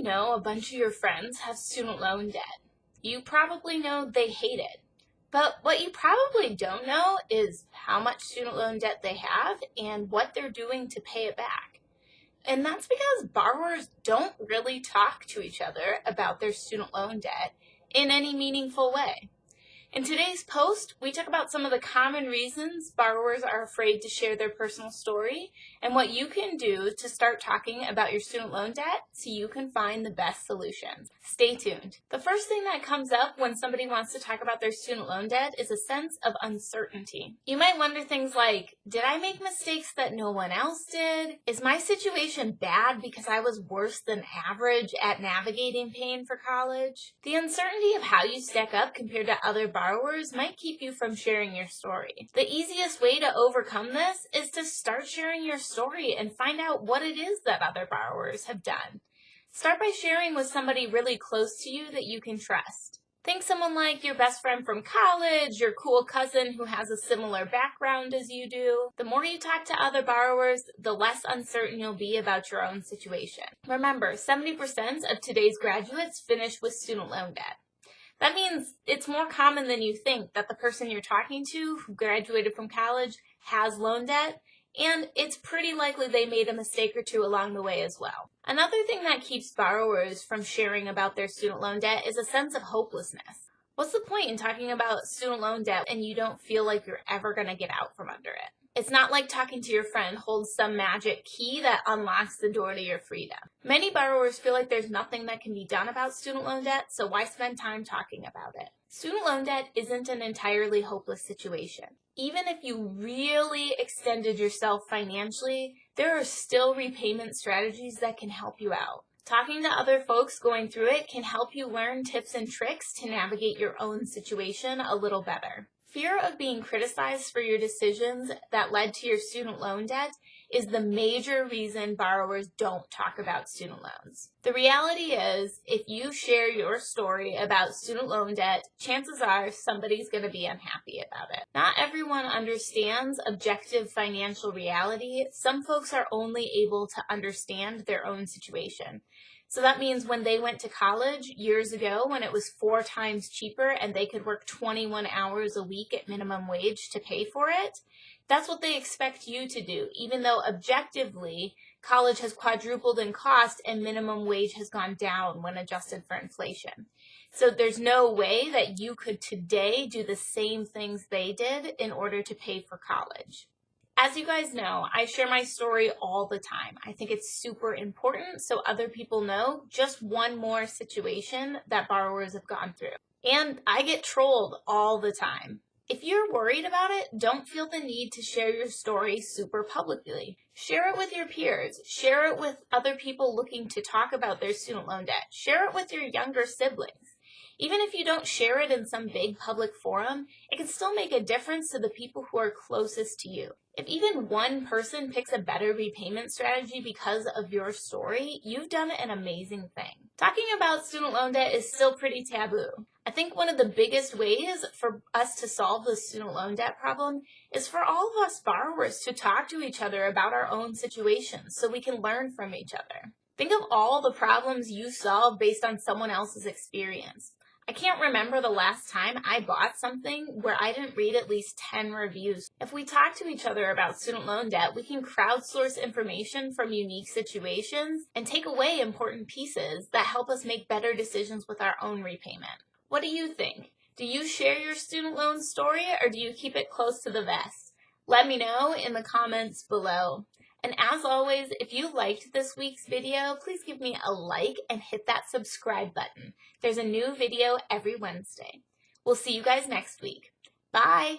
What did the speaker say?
know a bunch of your friends have student loan debt. You probably know they hate it. But what you probably don't know is how much student loan debt they have and what they're doing to pay it back. And that's because borrowers don't really talk to each other about their student loan debt in any meaningful way. In today's post, we talk about some of the common reasons borrowers are afraid to share their personal story and what you can do to start talking about your student loan debt so you can find the best solutions. Stay tuned. The first thing that comes up when somebody wants to talk about their student loan debt is a sense of uncertainty. You might wonder things like, did I make mistakes that no one else did? Is my situation bad because I was worse than average at navigating paying for college? The uncertainty of how you stack up compared to other borrowers might keep you from sharing your story. The easiest way to overcome this is to start sharing your story and find out what it is that other borrowers have done. Start by sharing with somebody really close to you that you can trust. Think someone like your best friend from college, your cool cousin who has a similar background as you do. The more you talk to other borrowers, the less uncertain you'll be about your own situation. Remember, 70% of today's graduates finish with student loan debt. That means it's more common than you think that the person you're talking to who graduated from college has loan debt, and it's pretty likely they made a mistake or two along the way as well. Another thing that keeps borrowers from sharing about their student loan debt is a sense of hopelessness. What's the point in talking about student loan debt and you don't feel like you're ever going to get out from under it? It's not like talking to your friend holds some magic key that unlocks the door to your freedom. Many borrowers feel like there's nothing that can be done about student loan debt, so why spend time talking about it? Student loan debt isn't an entirely hopeless situation. Even if you really extended yourself financially, there are still repayment strategies that can help you out. Talking to other folks going through it can help you learn tips and tricks to navigate your own situation a little better. Fear of being criticized for your decisions that led to your student loan debt is the major reason borrowers don't talk about student loans. The reality is, if you share your story about student loan debt, chances are somebody's going to be unhappy about it. Not everyone understands objective financial reality. Some folks are only able to understand their own situation. So that means when they went to college years ago when it was 4 times cheaper and they could work 21 hours a week at minimum wage to pay for it, that's what they expect you to do, even though objectively college has quadrupled in cost and minimum wage has gone down when adjusted for inflation. So there's no way that you could today do the same things they did in order to pay for college. As you guys know, I share my story all the time. I think it's super important so other people know just one more situation that borrowers have gone through. And I get trolled all the time. If you're worried about it, don't feel the need to share your story super publicly. Share it with your peers. Share it with other people looking to talk about their student loan debt. Share it with your younger siblings. Even if you don't share it in some big public forum, it can still make a difference to the people who are closest to you. If even one person picks a better repayment strategy because of your story, you've done an amazing thing. Talking about student loan debt is still pretty taboo. I think one of the biggest ways for us to solve the student loan debt problem is for all of us borrowers to talk to each other about our own situations so we can learn from each other. Think of all the problems you solve based on someone else's experience. I can't remember the last time I bought something where I didn't read at least 10 reviews. If we talk to each other about student loan debt, we can crowdsource information from unique situations and take away important pieces that help us make better decisions with our own repayment. What do you think? Do you share your student loan story or do you keep it close to the vest? Let me know in the comments below. And as always, if you liked this week's video, please give me a like and hit that subscribe button. There's a new video every Wednesday. We'll see you guys next week. Bye!